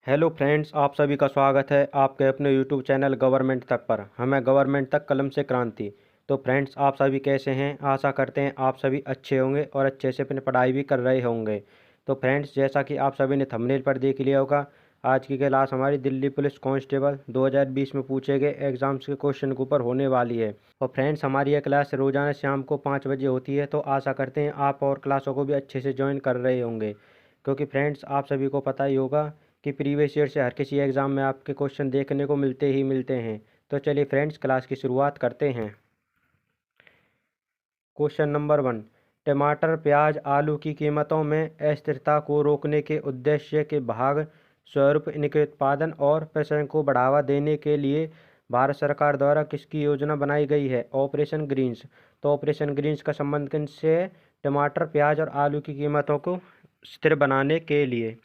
Hello friends, आप सभी का स्वागत है आपके अपने यूट्यूब चैनल गवर्नमेंट तक पर। हमें गवर्नमेंट तक कलम से क्रांति। तो फ्रेंड्स, आप सभी कैसे हैं? आशा करते हैं आप सभी अच्छे होंगे और अच्छे से अपनी पढ़ाई भी कर रहे होंगे। तो फ्रेंड्स, जैसा कि आप सभी ने थंबनेल पर देख लिया होगा, आज की क्लास हमारी दिल्ली पुलिस कांस्टेबल 2020 में पूछे गए एग्जाम्स के क्वेश्चन के ऊपर होने वाली है। और फ्रेंड्स, हमारी यह क्लास रोज़ाना शाम को 5 बजे होती है। तो आशा करते हैं आप और क्लासों को भी अच्छे से ज्वाइन कर रहे होंगे, क्योंकि फ्रेंड्स आप सभी को पता ही होगा कि प्रीवियस ईयर से हर किसी एग्ज़ाम में आपके क्वेश्चन देखने को मिलते ही मिलते हैं। तो चलिए फ्रेंड्स, क्लास की शुरुआत करते हैं। Question number 1। टमाटर, प्याज, आलू की कीमतों में अस्थिरता को रोकने के उद्देश्य के भाग स्वरूप इनके उत्पादन और प्रसंस्करण को बढ़ावा देने के लिए भारत सरकार द्वारा किसकी योजना बनाई गई है? Operation greens. तो ऑपरेशन ग्रीन्स का संबंध किनसे है? टमाटर, प्याज और आलू की कीमतों को स्थिर बनाने के लिए।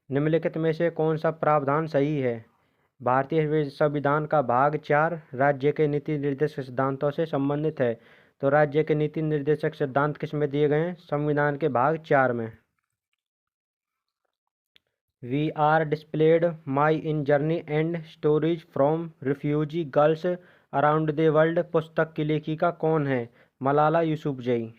निम्नलिखित में से कौन सा प्रावधान सही है? भारतीय संविधान का भाग 4 राज्य के नीति निर्देशक सिद्धांतों से संबंधित है। तो राज्य के नीति निर्देशक सिद्धांत किस में दिए गए हैं? संविधान के भाग 4 में। We are displaced my in journey and stories from refugee girls around the world पुस्तक की लेखिका कौन है? मलाला यूसुफजई।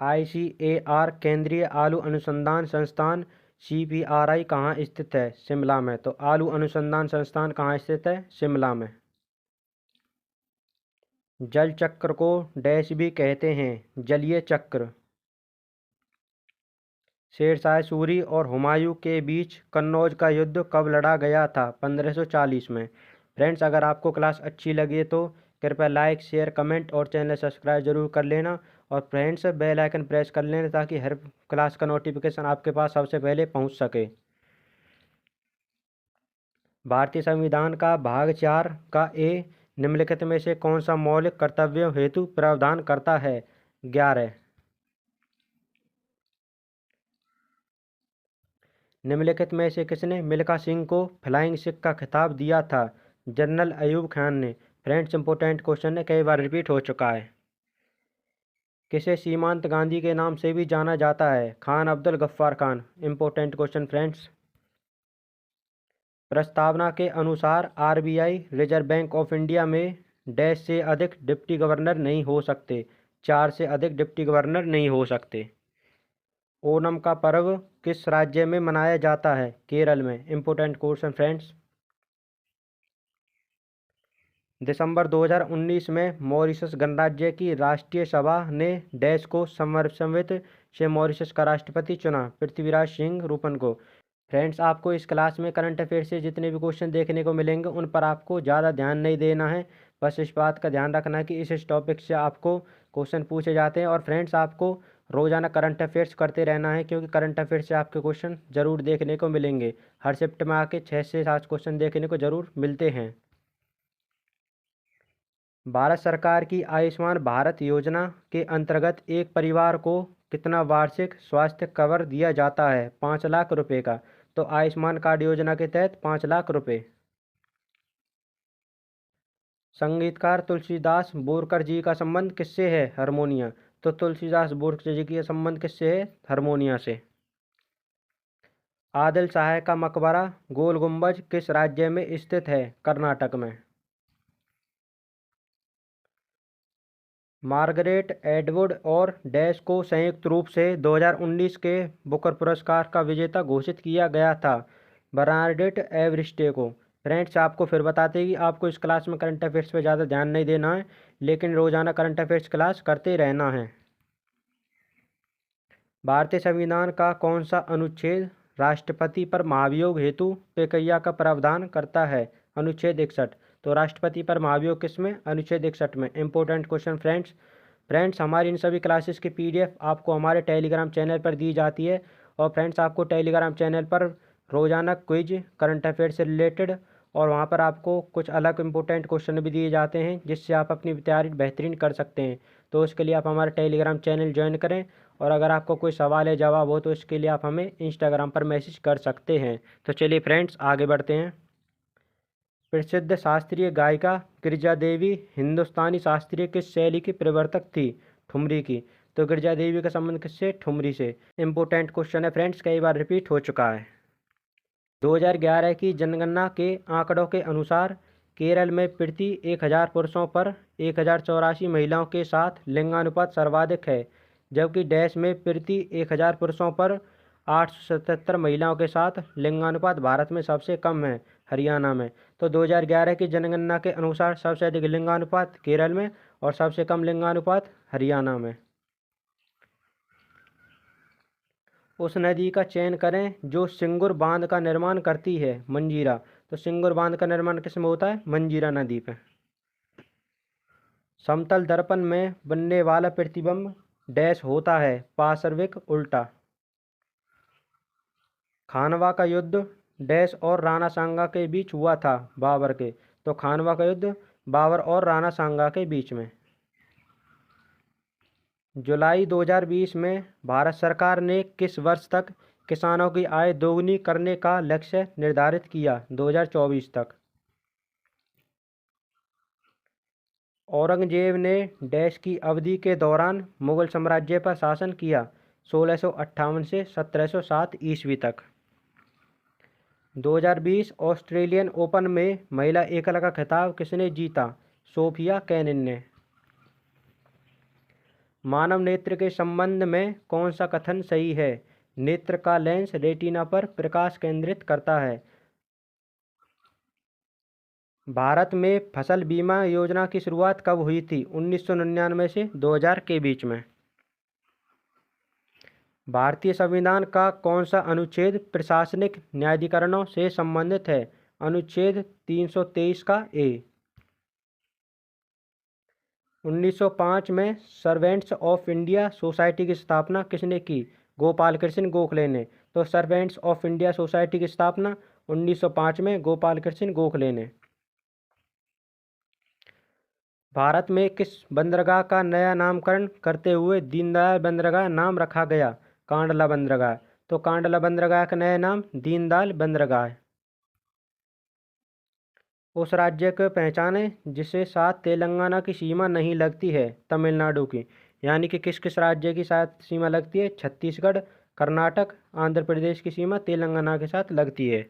ICAR केंद्रीय आलू अनुसंधान संस्थान CPRI कहाँ स्थित है? शिमला में। तो आलू अनुसंधान संस्थान कहाँ स्थित है? शिमला में। जल चक्र को डैश भी कहते हैं? जलीय चक्र। शेरशाह सूरी और हुमायूं के बीच कन्नौज का युद्ध कब लड़ा गया था? 1540 में। फ्रेंड्स, अगर आपको क्लास अच्छी लगी तो कृपया लाइक, शेयर, कमेंट और चैनल सब्सक्राइब जरूर कर लेना। और फ्रेंड्स, बेल आइकन प्रेस कर लेना ताकि हर क्लास का नोटिफिकेशन आपके पास सबसे पहले पहुंच सके। भारतीय संविधान का भाग 4 का ए निम्नलिखित में से कौन सा मौलिक कर्तव्यों हेतु प्रावधान करता है? 11। निम्नलिखित में से किसने मिल्खा सिंह को फ्लाइंग सिख का खिताब दिया था? जनरल अयूब खान ने। फ्रेंड्स, इंपॉर्टेंट क्वेश्चन है, कई बार रिपीट हो चुका है। किसे सीमांत गांधी के नाम से भी जाना जाता है? Khan Abdul Ghaffar Khan. Important question friends. प्रस्तावना के अनुसार RBI reserve bank of India में डैश से अधिक डिप्टी गवर्नर नहीं हो सकते। 4 से अधिक डिप्टी गवर्नर नहीं हो सकते। ओणम का पर्व किस राज्य में मनाया जाता है? केरल में। Important question friends. दिसंबर 2019 में मॉरिशस गणराज्य की राष्ट्रीय सभा ने डैश को सर्वसम्मति से मॉरिशस का राष्ट्रपति चुना? पृथ्वीराज सिंह रूपन को। फ्रेंड्स, आपको इस क्लास में करंट अफेयर से जितने भी क्वेश्चन देखने को मिलेंगे उन पर आपको ज़्यादा ध्यान नहीं देना है। बस इस बात का ध्यान रखना है कि इस टॉपिक से आपको क्वेश्चन पूछे जाते हैं। और फ्रेंड्स, आपको रोज़ाना करंट अफेयर्स करते रहना है, क्योंकि करंट अफेयर से आपके क्वेश्चन ज़रूर देखने को मिलेंगे। हर शिफ्ट में आके 6 से 7 क्वेश्चन देखने को ज़रूर मिलते हैं। भारत सरकार की आयुष्मान भारत योजना के अंतर्गत एक परिवार को कितना वार्षिक स्वास्थ्य कवर दिया जाता है? 5 लाख रुपए का। तो आयुष्मान कार्ड योजना के तहत 5 लाख रुपए। संगीतकार तुलसीदास बोरकर जी का संबंध किससे है? हारमोनिया। तो तुलसीदास बोरकर जी का संबंध किससे है? हारमोनिया से। आदिल शाह का मकबरा गोल गुंबज किस राज्य में स्थित है? कर्नाटक में। मार्गरेट एटवुड और डैश को संयुक्त रूप से 2019 के बुकर पुरस्कार का विजेता घोषित किया गया था? बर्नार्डेट एवरिस्टे को। फ्रेंड्स, आपको फिर बताते हैं कि आपको इस क्लास में करंट अफेयर्स पे ज़्यादा ध्यान नहीं देना है, लेकिन रोज़ाना करंट अफेयर्स क्लास करते रहना है। भारतीय संविधान का कौन सा अनुच्छेद राष्ट्रपति पर महाभियोग हेतु प्रक्रिया का प्रावधान करता है? अनुच्छेद 61। तो राष्ट्रपति पर महाभियोग किस में? अनुच्छेद 61 में। Important question friends. फ्रेंड्स, हमारी इन सभी क्लासेस की PDF आपको हमारे टेलीग्राम चैनल पर दी जाती है। और फ्रेंड्स, आपको टेलीग्राम चैनल पर रोज़ाना क्विज, करंट अफेयर से रिलेटेड, और वहाँ पर आपको कुछ अलग इंपॉर्टेंट क्वेश्चन भी दिए जाते हैं, जिससे आप अपनी तैयारी बेहतरीन कर सकते हैं। तो उसके लिए आप हमारे टेलीग्राम चैनल ज्वाइन करें। और अगर आपको कोई सवाल या जवाब हो तो इसके लिए आप हमें इंस्टाग्राम पर मैसेज कर सकते हैं। तो चलिए फ्रेंड्स, आगे बढ़ते हैं। प्रसिद्ध शास्त्रीय गायिका गिरिजा देवी हिंदुस्तानी शास्त्रीय किस शैली की प्रवर्तक थी? ठुमरी की। तो गिरजा देवी का संबंध किससे? ठुमरी से। इंपोर्टेंट क्वेश्चन है फ्रेंड्स, कई बार रिपीट हो चुका है। 2011 की जनगणना के आंकड़ों के अनुसार केरल में प्रति 1000 पुरुषों पर 1084 महिलाओं के साथ लिंगानुपात सर्वाधिक है, जबकि देश में प्रति 1000 पुरुषों पर 877 महिलाओं के साथ लिंगानुपात भारत में सबसे कम है, हरियाणा में। तो 2011 की जनगणना के अनुसार सबसे अधिक लिंगानुपात केरल में और सबसे कम लिंगानुपात हरियाणा में। उस नदी का चयन करें जो सिंगुर बांध का निर्माण करती है, मंजीरा। तो सिंगुर बांध का निर्माण किस में होता है? मंजीरा नदी पे। समतल दर्पण में बनने वाला प्रतिबिंब डैश होता है, पार्श्विक उल्टा। खानवा का युद्ध डैश और राणा सांगा के बीच हुआ था, बाबर के। तो खानवा का युद्ध बाबर और राणा सांगा के बीच में। जुलाई 2020 में भारत सरकार ने किस वर्ष तक किसानों की आय दोगुनी करने का लक्ष्य निर्धारित किया? 2024 तक। औरंगजेब ने डैश की अवधि के दौरान मुगल साम्राज्य पर शासन किया? 1658 से 1707 ईस्वी तक। 2020 ऑस्ट्रेलियन ओपन में महिला एकल का खिताब किसने जीता? सोफिया केनिन ने। मानव नेत्र के संबंध में कौन सा कथन सही है? नेत्र का लेंस रेटिना पर प्रकाश केंद्रित करता है। भारत में फसल बीमा योजना की शुरुआत कब हुई थी? 1999 से 2000 के बीच में। भारतीय संविधान का कौन सा अनुच्छेद प्रशासनिक न्यायाधिकरणों से संबंधित है? अनुच्छेद 323 का ए। 1905 में सर्वेंट्स ऑफ इंडिया सोसाइटी की स्थापना किसने की? गोपाल कृष्ण गोखले ने। तो सर्वेंट्स ऑफ इंडिया सोसाइटी की स्थापना 1905 में गोपाल कृष्ण गोखले ने। भारत में किस बंदरगाह का नया नामकरण करते हुए दीनदयाल बंदरगाह नाम रखा गया? कांडला बंदरगाह। तो कांडला बंदरगाह का नया नाम दीनदयाल बंदरगाह है। उस राज्य को पहचाने जिसे साथ तेलंगाना की सीमा नहीं लगती है? तमिलनाडु की। यानी कि किस किस राज्य की साथ सीमा लगती है? छत्तीसगढ़, कर्नाटक, आंध्र प्रदेश की सीमा तेलंगाना के साथ लगती है।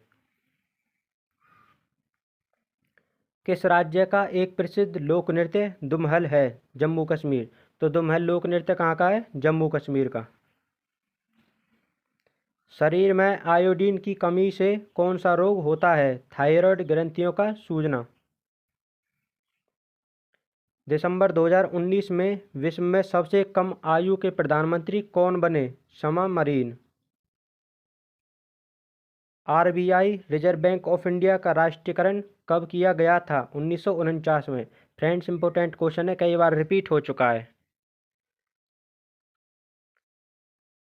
किस राज्य का एक प्रसिद्ध लोक नृत्य दुमहल है? जम्मू कश्मीर। तो दुमहल लोक नृत्य कहाँ का है? जम्मू कश्मीर का। शरीर में आयोडीन की कमी से कौन सा रोग होता है? थायराइड ग्रंथियों का सूजना। दिसंबर 2019 में विश्व में सबसे कम आयु के प्रधानमंत्री कौन बने? Sanna Marin. RBI reserve bank of India का राष्ट्रीयकरण कब किया गया था? 1949 में। फ्रेंड्स इंपोर्टेंट क्वेश्चन है, कई बार रिपीट हो चुका है।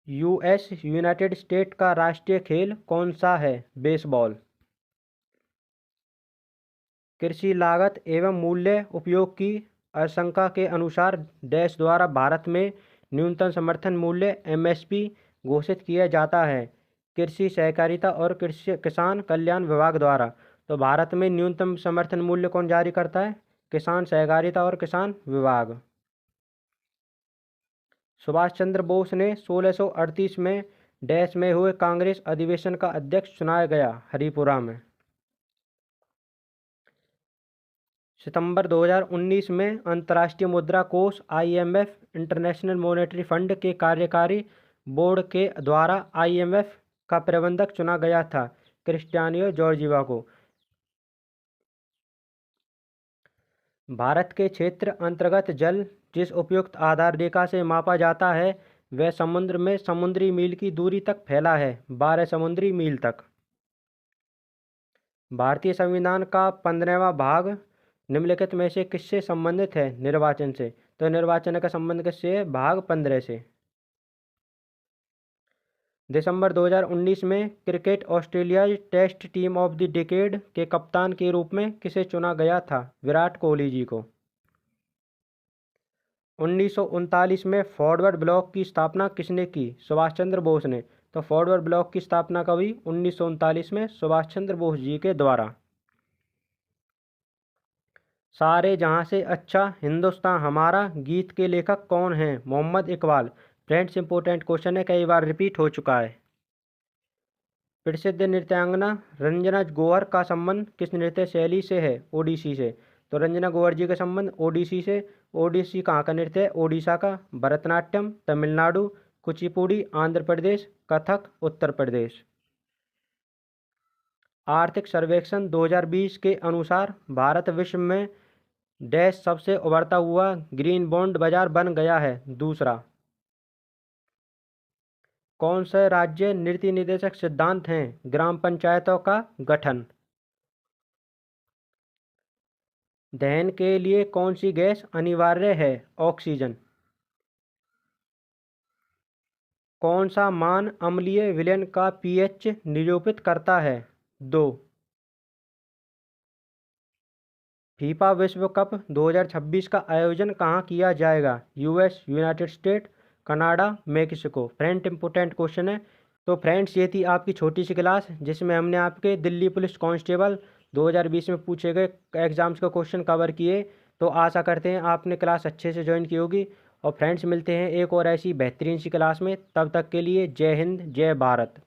यूएस यूनाइटेड स्टेट का राष्ट्रीय खेल कौन सा है? बेसबॉल। कृषि लागत एवं मूल्य उपयोग की आशंका के अनुसार डैश द्वारा भारत में न्यूनतम समर्थन मूल्य एमएसपी घोषित किया जाता है? कृषि सहकारिता और कृषि किसान कल्याण विभाग द्वारा। तो भारत में न्यूनतम समर्थन मूल्य कौन जारी करता है? किसान सहकारिता और किसान विभाग। सुभाष चंद्र बोस ने 1638 में डैश में हुए कांग्रेस अधिवेशन का अध्यक्ष चुनाया गया? हरिपुरा में। सितंबर 2019 में अंतर्राष्ट्रीय मुद्रा कोष IMF इंटरनेशनल मॉनेटरी फंड के कार्यकारी बोर्ड के द्वारा IMF का प्रबंधक चुना गया था? क्रिस्टियानो जॉर्जिवा को। भारत के क्षेत्र अंतर्गत जल जिस उपयुक्त आधार रेखा से मापा जाता है वह समुद्र में समुद्री मील की दूरी तक फैला है? 12 समुद्री मील तक। भारतीय संविधान का 15वां भाग निम्नलिखित में से किससे संबंधित है? निर्वाचन से। तो निर्वाचन का संबंध किससे है? भाग 15 से। दिसंबर 2019 में cricket Australia test team of the decade के कप्तान के रूप में किसे चुना गया था? विराट कोहली जी को। 1939 में फॉरवर्ड ब्लॉक की स्थापना किसने की? सुभाष चंद्र बोस ने। तो फॉरवर्ड ब्लॉक की स्थापना कब हुई? 1939 में सुभाष चंद्र बोस जी के द्वारा। सारे जहाँ से अच्छा हिंदुस्तान हमारा गीत के लेखक कौन हैं? Mohammad Iqbal. Friends, important question है, कई बार रिपीट हो चुका है। प्रसिद्ध नृत्यांगना रंजना गोवर का संबंध किस नृत्य शैली से है? ओडिसी से। तो रंजना गोवर जी का संबंध ओडिसी से। ओडिसी कहाँ का नृत्य है? ओडिशा का। भरतनाट्यम तमिलनाडु, कुचिपुड़ी आंध्र प्रदेश, कथक उत्तर प्रदेश। आर्थिक सर्वेक्षण 2020 के अनुसार भारत विश्व में डैश सबसे उभरता हुआ ग्रीन बॉन्ड बाजार बन गया है? दूसरा। कौन से राज्य नीति निर्देशक सिद्धांत हैं? ग्राम पंचायतों का गठन। दहन के लिए कौन सी गैस अनिवार्य है? ऑक्सीजन। कौन सा मान अम्लीय विलयन का पीएच निरूपित करता है? 2। फीफा विश्व कप 2026 का आयोजन कहाँ किया जाएगा? US, United state, Canada, Mexico. Friend, important question है। तो फ्रेंड्स, ये थी आपकी छोटी सी क्लास जिसमें हमने आपके दिल्ली पुलिस कांस्टेबल 2020 में पूछे गए एग्जाम्स का क्वेश्चन कवर किए। तो आशा करते हैं आपने क्लास अच्छे से ज्वाइन की होगी। और फ्रेंड्स, मिलते हैं एक और ऐसी बेहतरीन सी क्लास में। तब तक के लिए जय हिंद, जय भारत।